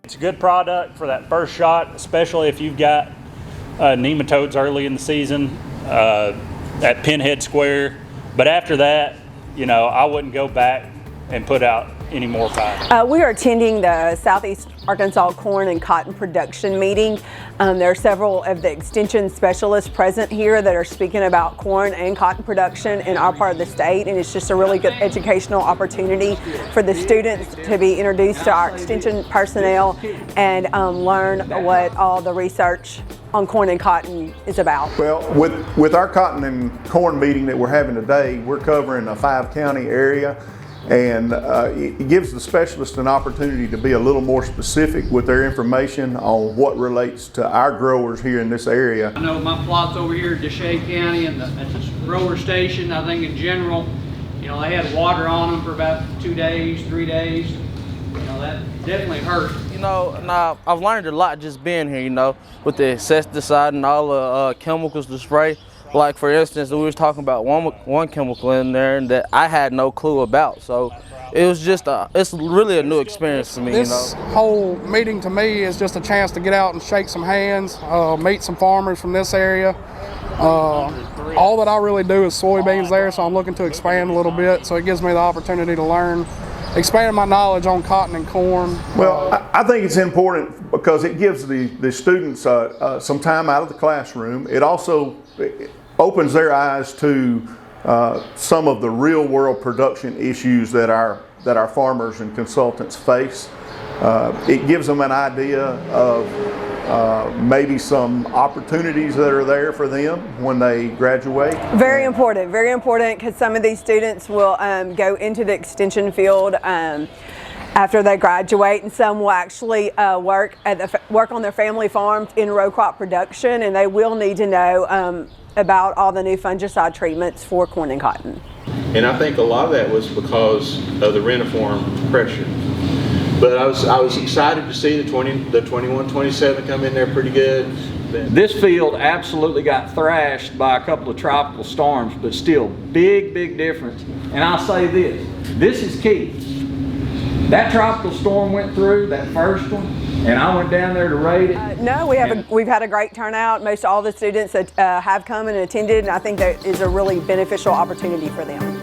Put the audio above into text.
It's a good product for that first shot, especially if you've got nematodes early in the season at pinhead square. But after that, you know, I wouldn't go back and put out any more fire. We are attending the Southeast Arkansas Corn and Cotton Production meeting. There are several of the extension specialists present here that are speaking about corn and cotton production in our part of the state, and it's just a really good educational opportunity for the students to be introduced to our extension personnel and learn what all the research on corn and cotton is about. Well, with our cotton and corn meeting that we're having today, we're covering a 5-county area. And it gives the specialist an opportunity to be a little more specific with their information on what relates to our growers here in this area. I know my plots over here at Deshae County and at the grower station, I think in general, you know, they had water on them for about 2 days, 3 days. You know, that definitely hurt. You know, now I've learned a lot just being here, you know, with the insecticide and all the chemicals to spray. Like for instance, we was talking about one chemical in there that I had no clue about. So it was just it's really a new experience to me. This whole meeting to me is just a chance to get out and shake some hands, meet some farmers from this area. All that I really do is soybeans there, so I'm looking to expand a little bit. So it gives me the opportunity to learn, expand my knowledge on cotton and corn. Well, I think it's important because it gives the students some time out of the classroom. It also opens their eyes to some of the real world production issues that our farmers and consultants face. It gives them an idea of maybe some opportunities that are there for them when they graduate. Very important because some of these students will go into the extension field after they graduate, and some will actually work on their family farms in row crop production, and they will need to know about all the new fungicide treatments for corn and cotton. And I think a lot of that was because of the reniform pressure. But I was excited to see the 21-27 come in there pretty good. This field absolutely got thrashed by a couple of tropical storms, but still big difference. And I'll say this is key. That tropical storm went through, that first one, and I went down there to rate it. No, we've had a great turnout. Most all the students that have come and attended, and I think that is a really beneficial opportunity for them.